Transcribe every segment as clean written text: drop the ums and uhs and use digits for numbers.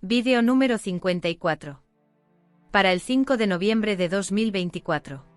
Vídeo número 54. Para el 5 de noviembre de 2024.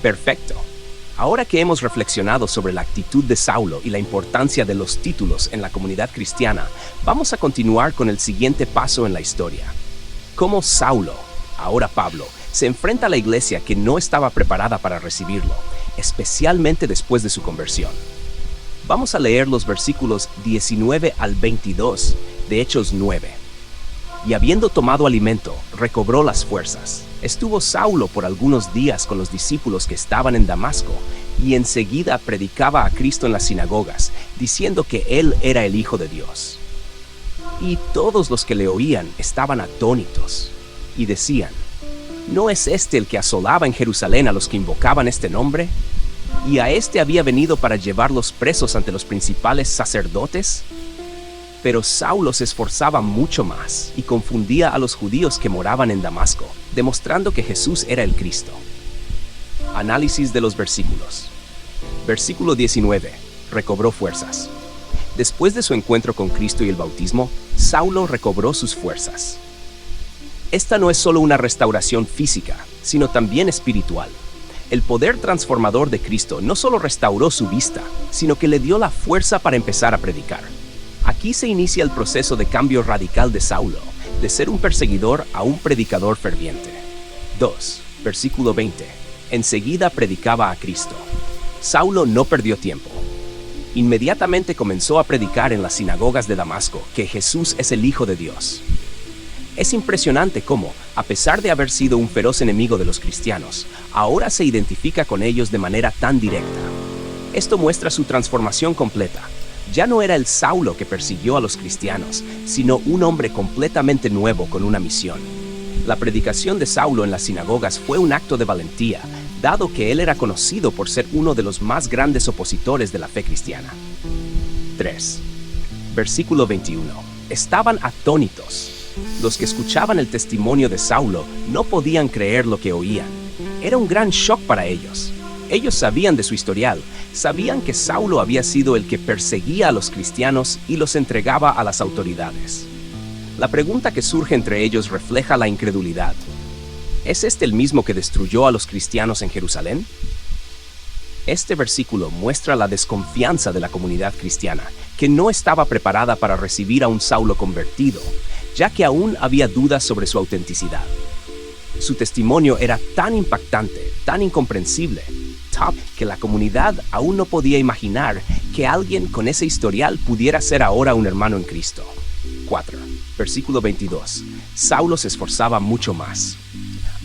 Perfecto. Ahora que hemos reflexionado sobre la actitud de Saulo y la importancia de los títulos en la comunidad cristiana, vamos a continuar con el siguiente paso en la historia. Cómo Saulo, ahora Pablo, se enfrenta a la iglesia que no estaba preparada para recibirlo, especialmente después de su conversión. Vamos a leer los versículos 19 al 22 de Hechos 9. Y habiendo tomado alimento, recobró las fuerzas. Estuvo Saulo por algunos días con los discípulos que estaban en Damasco, y enseguida predicaba a Cristo en las sinagogas, diciendo que él era el Hijo de Dios. Y todos los que le oían estaban atónitos, y decían: ¿no es este el que asolaba en Jerusalén a los que invocaban este nombre? ¿Y a este había venido para llevarlos presos ante los principales sacerdotes? Pero Saulo se esforzaba mucho más y confundía a los judíos que moraban en Damasco, demostrando que Jesús era el Cristo. Análisis de los versículos. Versículo 19. Recobró fuerzas. Después de su encuentro con Cristo y el bautismo, Saulo recobró sus fuerzas. Esta no es solo una restauración física, sino también espiritual. El poder transformador de Cristo no solo restauró su vista, sino que le dio la fuerza para empezar a predicar. Aquí se inicia el proceso de cambio radical de Saulo, de ser un perseguidor a un predicador ferviente. 2. Versículo 20. Enseguida predicaba a Cristo. Saulo no perdió tiempo. Inmediatamente comenzó a predicar en las sinagogas de Damasco que Jesús es el Hijo de Dios. Es impresionante cómo, a pesar de haber sido un feroz enemigo de los cristianos, ahora se identifica con ellos de manera tan directa. Esto muestra su transformación completa. Ya no era el Saulo que persiguió a los cristianos, sino un hombre completamente nuevo con una misión. La predicación de Saulo en las sinagogas fue un acto de valentía, dado que él era conocido por ser uno de los más grandes opositores de la fe cristiana. 3. Versículo 21. Estaban atónitos. Los que escuchaban el testimonio de Saulo no podían creer lo que oían. Era un gran shock para ellos. Ellos sabían de su historial, sabían que Saulo había sido el que perseguía a los cristianos y los entregaba a las autoridades. La pregunta que surge entre ellos refleja la incredulidad. ¿Es este el mismo que destruyó a los cristianos en Jerusalén? Este versículo muestra la desconfianza de la comunidad cristiana, que no estaba preparada para recibir a un Saulo convertido, ya que aún había dudas sobre su autenticidad. Su testimonio era tan impactante, tan incomprensible, que la comunidad aún no podía imaginar que alguien con ese historial pudiera ser ahora un hermano en Cristo. 4. Versículo 22. Saulo se esforzaba mucho más.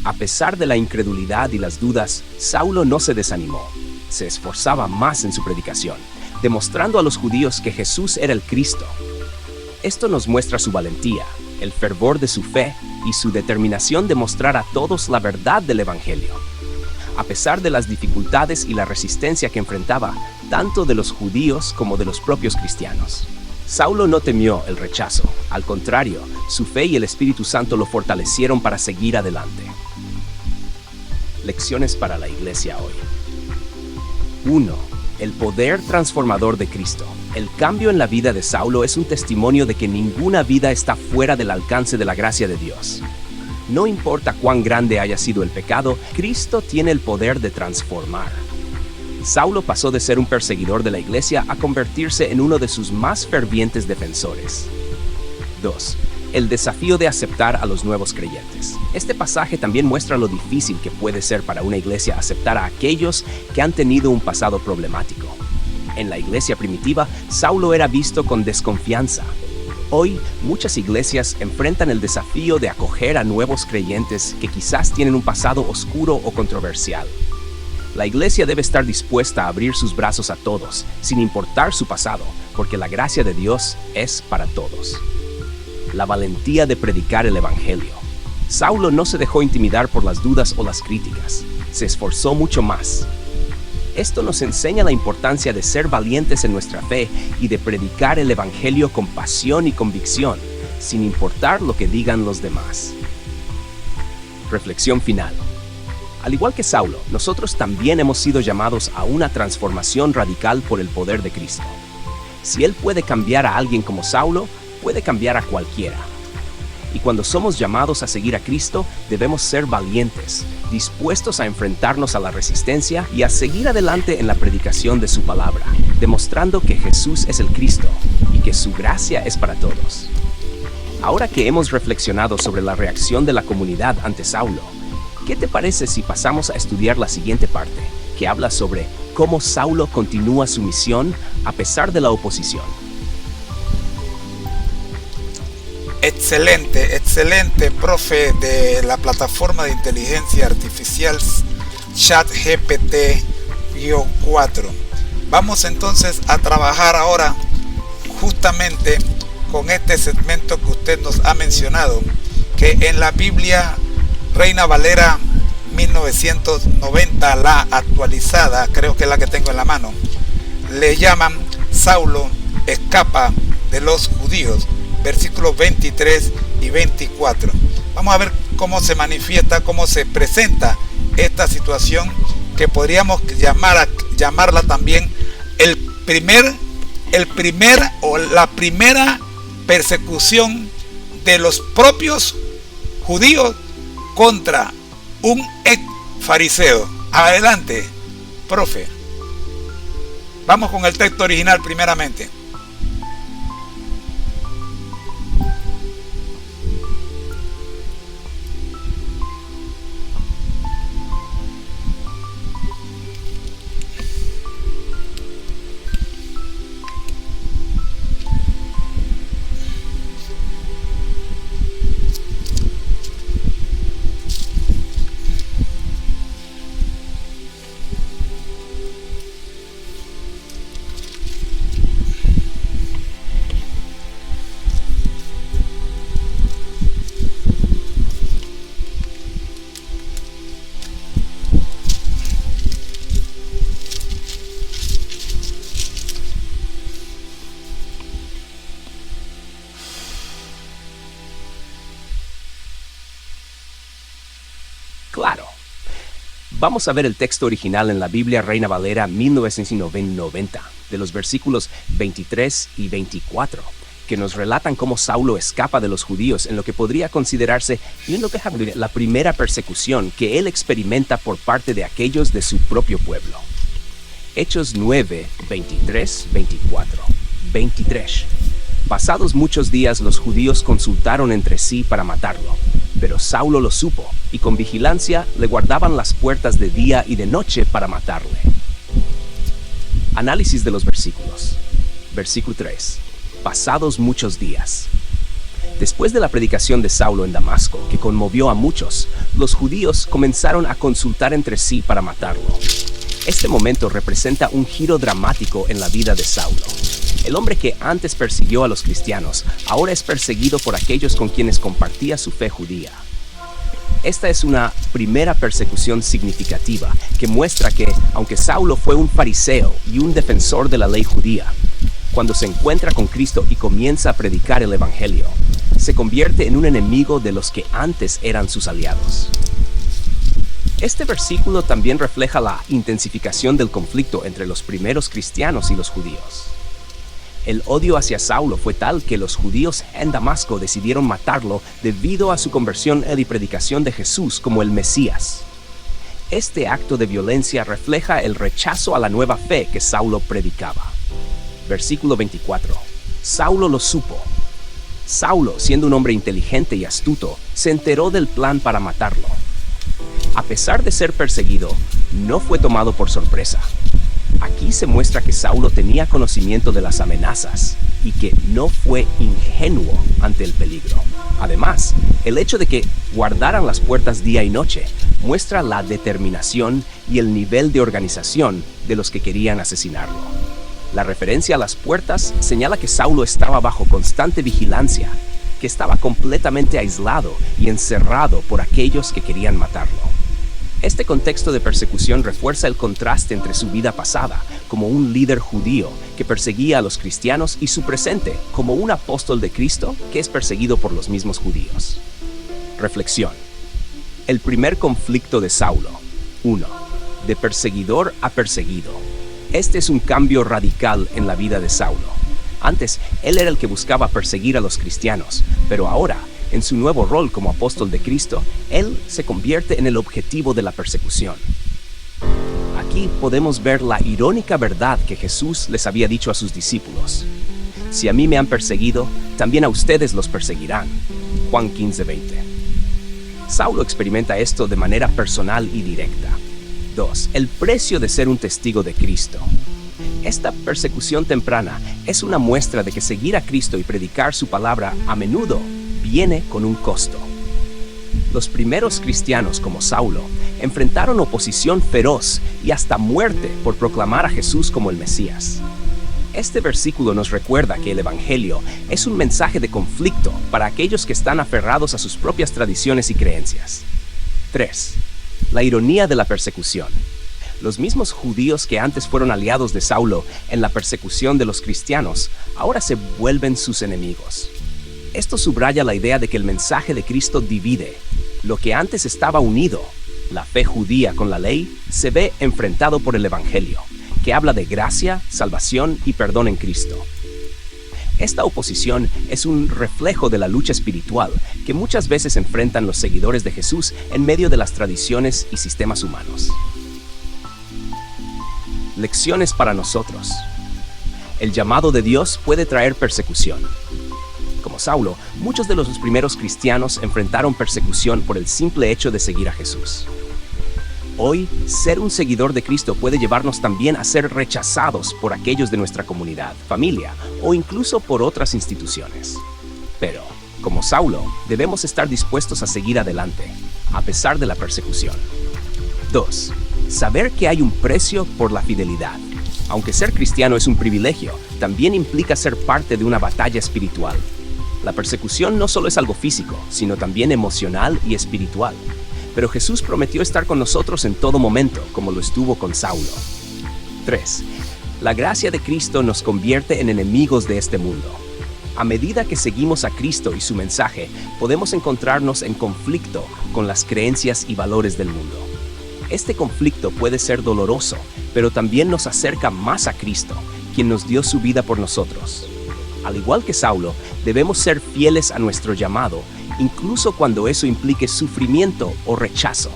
A pesar de la incredulidad y las dudas, Saulo no se desanimó. Se esforzaba más en su predicación, demostrando a los judíos que Jesús era el Cristo. Esto nos muestra su valentía, el fervor de su fe y su determinación de mostrar a todos la verdad del Evangelio. A pesar de las dificultades y la resistencia que enfrentaba, tanto de los judíos como de los propios cristianos. Saulo no temió el rechazo, al contrario, su fe y el Espíritu Santo lo fortalecieron para seguir adelante. Lecciones para la iglesia hoy. 1. El poder transformador de Cristo. El cambio en la vida de Saulo es un testimonio de que ninguna vida está fuera del alcance de la gracia de Dios. No importa cuán grande haya sido el pecado, Cristo tiene el poder de transformar. Saulo pasó de ser un perseguidor de la iglesia a convertirse en uno de sus más fervientes defensores. 2. el desafío de aceptar a los nuevos creyentes. Este pasaje también muestra lo difícil que puede ser para una iglesia aceptar a aquellos que han tenido un pasado problemático. En la iglesia primitiva, Saulo era visto con desconfianza. Hoy, muchas iglesias enfrentan el desafío de acoger a nuevos creyentes que quizás tienen un pasado oscuro o controversial. La iglesia debe estar dispuesta a abrir sus brazos a todos, sin importar su pasado, porque la gracia de Dios es para todos. La valentía de predicar el Evangelio. Saulo no se dejó intimidar por las dudas o las críticas, se esforzó mucho más. Esto nos enseña la importancia de ser valientes en nuestra fe y de predicar el Evangelio con pasión y convicción, sin importar lo que digan los demás. Reflexión final. Al igual que Saulo, nosotros también hemos sido llamados a una transformación radical por el poder de Cristo. Si Él puede cambiar a alguien como Saulo, puede cambiar a cualquiera. Y cuando somos llamados a seguir a Cristo, debemos ser valientes, dispuestos a enfrentarnos a la resistencia y a seguir adelante en la predicación de su palabra, demostrando que Jesús es el Cristo y que su gracia es para todos. Ahora que hemos reflexionado sobre la reacción de la comunidad ante Saulo, ¿qué te parece si pasamos a estudiar la siguiente parte, que habla sobre cómo Saulo continúa su misión a pesar de la oposición? Excelente, profe, de la plataforma de inteligencia artificial ChatGPT-4. Vamos entonces a trabajar ahora justamente con este segmento que usted nos ha mencionado, que en la Biblia Reina Valera 1990, la actualizada, creo que es la que tengo en la mano, le llaman Saulo escapa de los judíos, versículos 23 y 24. Vamos a ver cómo se manifiesta, cómo se presenta esta situación, que podríamos llamarla también la primera persecución de los propios judíos contra un ex fariseo. Adelante, profe. Vamos con el texto original primeramente. Claro. Vamos a ver el texto original en la Biblia Reina Valera 1990, de los versículos 23 y 24, que nos relatan cómo Saulo escapa de los judíos en lo que podría considerarse la primera persecución que él experimenta por parte de aquellos de su propio pueblo. Hechos 9, 23, 24. 23. Pasados muchos días, los judíos consultaron entre sí para matarlo, pero Saulo lo supo, y con vigilancia le guardaban las puertas de día y de noche para matarle. Análisis de los versículos. Versículo 3. Pasados muchos días. Después de la predicación de Saulo en Damasco, que conmovió a muchos, los judíos comenzaron a consultar entre sí para matarlo. Este momento representa un giro dramático en la vida de Saulo. El hombre que antes persiguió a los cristianos, ahora es perseguido por aquellos con quienes compartía su fe judía. Esta es una primera persecución significativa que muestra que, aunque Saulo fue un fariseo y un defensor de la ley judía, cuando se encuentra con Cristo y comienza a predicar el Evangelio, se convierte en un enemigo de los que antes eran sus aliados. Este versículo también refleja la intensificación del conflicto entre los primeros cristianos y los judíos. El odio hacia Saulo fue tal que los judíos en Damasco decidieron matarlo debido a su conversión y predicación de Jesús como el Mesías. Este acto de violencia refleja el rechazo a la nueva fe que Saulo predicaba. Versículo 24. Saulo lo supo. Saulo, siendo un hombre inteligente y astuto, se enteró del plan para matarlo. A pesar de ser perseguido, no fue tomado por sorpresa. Aquí se muestra que Saulo tenía conocimiento de las amenazas y que no fue ingenuo ante el peligro. Además, el hecho de que guardaran las puertas día y noche muestra la determinación y el nivel de organización de los que querían asesinarlo. La referencia a las puertas señala que Saulo estaba bajo constante vigilancia, que estaba completamente aislado y encerrado por aquellos que querían matarlo. Este contexto de persecución refuerza el contraste entre su vida pasada como un líder judío que perseguía a los cristianos y su presente como un apóstol de Cristo que es perseguido por los mismos judíos. Reflexión. El primer conflicto de Saulo. 1. De perseguidor a perseguido. Este es un cambio radical en la vida de Saulo. Antes, él era el que buscaba perseguir a los cristianos, pero ahora, en su nuevo rol como apóstol de Cristo, él se convierte en el objetivo de la persecución. Aquí podemos ver la irónica verdad que Jesús les había dicho a sus discípulos. Si a mí me han perseguido, también a ustedes los perseguirán. Juan 15:20. Saulo experimenta esto de manera personal y directa. 2. El precio de ser un testigo de Cristo. Esta persecución temprana es una muestra de que seguir a Cristo y predicar su palabra a menudo viene con un costo. Los primeros cristianos, como Saulo, enfrentaron oposición feroz y hasta muerte por proclamar a Jesús como el Mesías. Este versículo nos recuerda que el Evangelio es un mensaje de conflicto para aquellos que están aferrados a sus propias tradiciones y creencias. 3. La ironía de la persecución. Los mismos judíos que antes fueron aliados de Saulo en la persecución de los cristianos, ahora se vuelven sus enemigos. Esto subraya la idea de que el mensaje de Cristo divide. Lo que antes estaba unido, la fe judía con la ley, se ve enfrentado por el Evangelio, que habla de gracia, salvación y perdón en Cristo. Esta oposición es un reflejo de la lucha espiritual que muchas veces enfrentan los seguidores de Jesús en medio de las tradiciones y sistemas humanos. Lecciones para nosotros. El llamado de Dios puede traer persecución. Como Saulo, muchos de los primeros cristianos enfrentaron persecución por el simple hecho de seguir a Jesús. Hoy, ser un seguidor de Cristo puede llevarnos también a ser rechazados por aquellos de nuestra comunidad, familia o incluso por otras instituciones. Pero, como Saulo, debemos estar dispuestos a seguir adelante, a pesar de la persecución. 2. Saber que hay un precio por la fidelidad. Aunque ser cristiano es un privilegio, también implica ser parte de una batalla espiritual. La persecución no solo es algo físico, sino también emocional y espiritual. Pero Jesús prometió estar con nosotros en todo momento, como lo estuvo con Saulo. 3. La gracia de Cristo nos convierte en enemigos de este mundo. A medida que seguimos a Cristo y su mensaje, podemos encontrarnos en conflicto con las creencias y valores del mundo. Este conflicto puede ser doloroso, pero también nos acerca más a Cristo, quien nos dio su vida por nosotros. Al igual que Saulo, debemos ser fieles a nuestro llamado, incluso cuando eso implique sufrimiento o rechazo.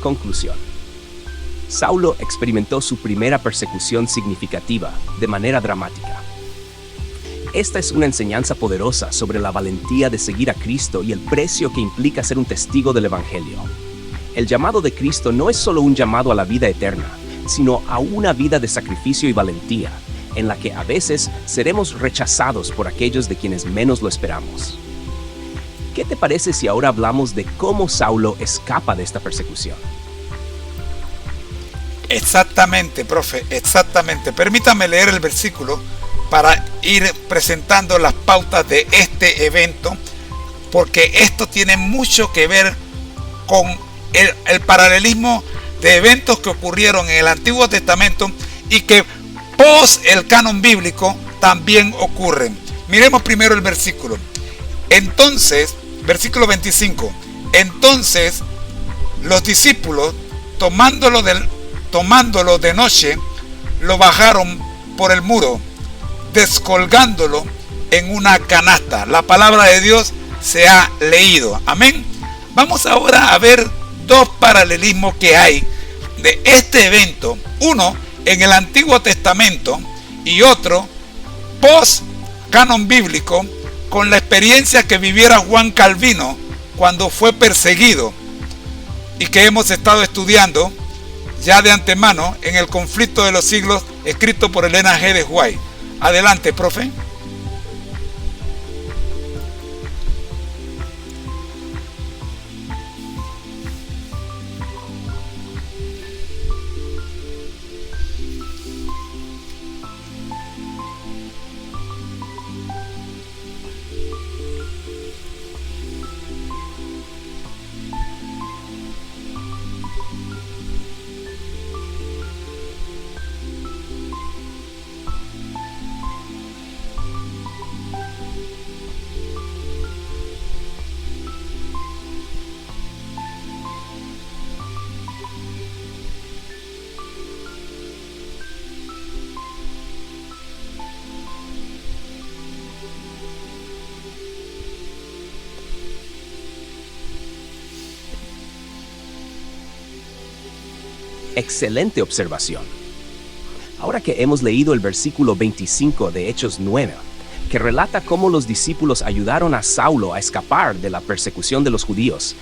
Conclusión. Saulo experimentó su primera persecución significativa de manera dramática. Esta es una enseñanza poderosa sobre la valentía de seguir a Cristo y el precio que implica ser un testigo del Evangelio. El llamado de Cristo no es solo un llamado a la vida eterna, sino a una vida de sacrificio y valentía, en la que a veces seremos rechazados por aquellos de quienes menos lo esperamos. ¿Qué te parece si ahora hablamos de cómo Saulo escapa de esta persecución? Exactamente, profe, exactamente. Permítame leer el versículo para ir presentando las pautas de este evento, porque esto tiene mucho que ver con el paralelismo de eventos que ocurrieron en el Antiguo Testamento y que post el canon bíblico también ocurren. Miremos primero el versículo. Entonces, versículo 25. Entonces los discípulos, tomándolo de noche, lo bajaron por el muro, descolgándolo en una canasta. La palabra de Dios se ha leído. Amén. Vamos ahora a ver dos paralelismos que hay de este evento. Uno en el Antiguo Testamento y otro post canon bíblico, con la experiencia que viviera Juan Calvino cuando fue perseguido y que hemos estado estudiando ya de antemano en El conflicto de los siglos, escrito por Elena G. de White. Adelante, profe. Excelente observación. Ahora que hemos leído el versículo 25 de Hechos 9, que relata cómo los discípulos ayudaron a Saulo a escapar de la persecución de los judíos,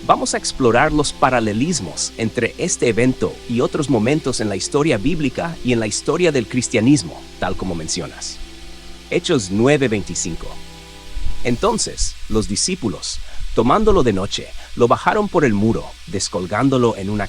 vamos a explorar los paralelismos entre este evento y otros momentos en la historia bíblica y en la historia del cristianismo, tal como mencionas. Hechos 9:25. Entonces, los discípulos, tomándolo de noche, lo bajaron por el muro, descolgándolo en una